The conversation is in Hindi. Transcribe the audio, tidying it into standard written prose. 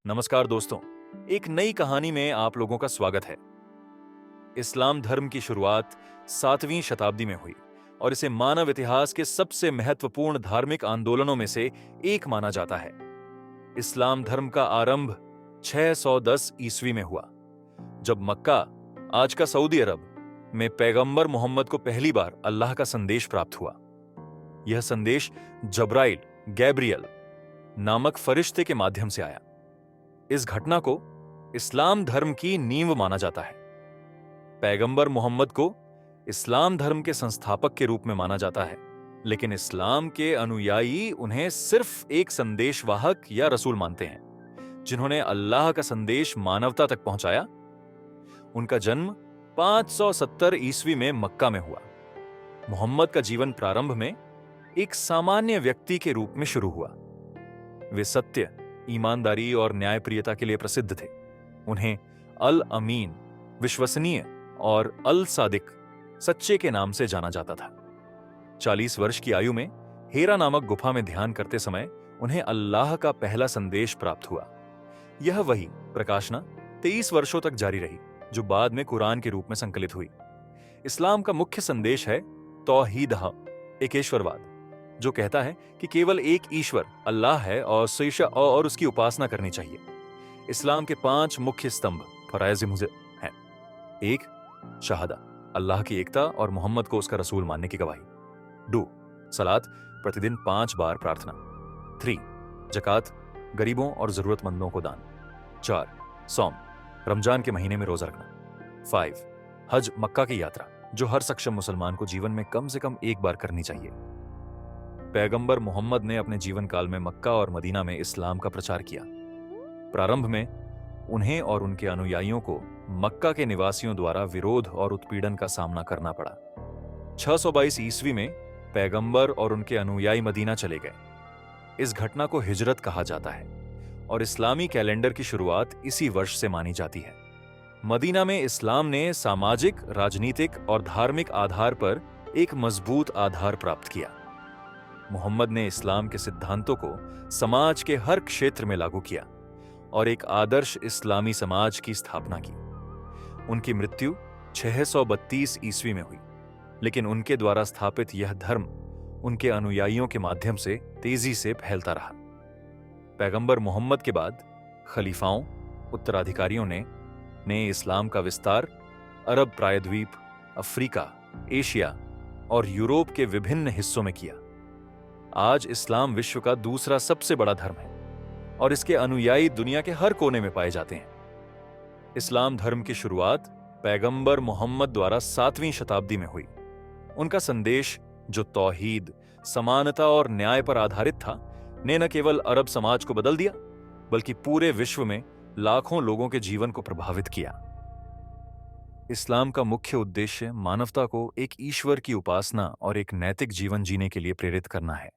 नमस्कार दोस्तों, एक नई कहानी में आप लोगों का स्वागत है। इस्लाम धर्म की शुरुआत 7वीं शताब्दी में हुई और इसे मानव इतिहास के सबसे महत्वपूर्ण धार्मिक आंदोलनों में से एक माना जाता है। इस्लाम धर्म का आरंभ 610 ईस्वी में हुआ, जब मक्का, आज का सऊदी अरब, में पैगंबर मोहम्मद को पहली बार अल्लाह का संदेश प्राप्त हुआ। यह संदेश जब्राइल, गैब्रियल नामक फरिश्ते के माध्यम से आया। इस घटना को इस्लाम धर्म की नींव माना जाता है। पैगंबर मोहम्मद को इस्लाम धर्म के संस्थापक के रूप में माना जाता है, लेकिन इस्लाम के अनुयायी उन्हें सिर्फ एक संदेशवाहक या रसूल मानते हैं, जिन्होंने अल्लाह का संदेश मानवता तक पहुंचाया। उनका जन्म 570 ईस्वी में मक्का में हुआ। मोहम्मद का जीवन प्रारंभ में एक सामान्य व्यक्ति के रूप में शुरू हुआ। वे सत्य, ईमानदारी और न्यायप्रियता के लिए प्रसिद्ध थे। उन्हें अल अमीन, विश्वसनीय, और अल सादिक, सच्चे के नाम से जाना जाता था। 40 वर्ष की आयु में हेरा नामक गुफा में ध्यान करते समय उन्हें अल्लाह का पहला संदेश प्राप्त हुआ। यह वही प्रकाशना 23 वर्षों तक जारी रही, जो बाद में कुरान के रूप में संकलित हुई। इस्लाम का मुख्य संदेश है तौहीद, एकेश्वरवाद, जो कहता है कि केवल एक ईश्वर अल्लाह है और उसकी उपासना करनी चाहिए। इस्लाम के 5 मुख्य स्तंभ फराइज़ हैं। 1. शहादा, अल्लाह की एकता और मोहम्मद को उसका रसूल मानने की गवाही। 2. सलात, प्रतिदिन 5 बार प्रार्थना। 3. जकात, गरीबों और जरूरतमंदों को दान। 4. सौम, रमजान के महीने में रोजा रखना। 5. हज, मक्का की यात्रा, जो हर सक्षम मुसलमान को जीवन में कम से कम एक बार करनी चाहिए। पैगंबर मोहम्मद ने अपने जीवन काल में मक्का और मदीना में इस्लाम का प्रचार किया। प्रारंभ में उन्हें और उनके अनुयायियों को मक्का के निवासियों द्वारा विरोध और उत्पीड़न का सामना करना पड़ा। 622 ईस्वी में पैगंबर और उनके अनुयायी मदीना चले गए। इस घटना को हिजरत कहा जाता है और इस्लामी कैलेंडर की शुरुआत इसी वर्ष से मानी जाती है। मदीना में इस्लाम ने सामाजिक, राजनीतिक और धार्मिक आधार पर एक मजबूत आधार प्राप्त किया। मोहम्मद ने इस्लाम के सिद्धांतों को समाज के हर क्षेत्र में लागू किया और एक आदर्श इस्लामी समाज की स्थापना की। उनकी मृत्यु 632 ईस्वी में हुई, लेकिन उनके द्वारा स्थापित यह धर्म उनके अनुयायियों के माध्यम से तेजी से फैलता रहा। पैगंबर मोहम्मद के बाद खलीफाओं, उत्तराधिकारियों ने इस्लाम का विस्तार अरब प्रायद्वीप, अफ्रीका, एशिया और यूरोप के विभिन्न हिस्सों में किया। आज इस्लाम विश्व का दूसरा सबसे बड़ा धर्म है और इसके अनुयायी दुनिया के हर कोने में पाए जाते हैं। इस्लाम धर्म की शुरुआत पैगंबर मोहम्मद द्वारा 7वीं शताब्दी में हुई। उनका संदेश, जो तौहीद, समानता और न्याय पर आधारित था, ने न केवल अरब समाज को बदल दिया, बल्कि पूरे विश्व में लाखों लोगों के जीवन को प्रभावित किया। इस्लाम का मुख्य उद्देश्य मानवता को एक ईश्वर की उपासना और एक नैतिक जीवन जीने के लिए प्रेरित करना है।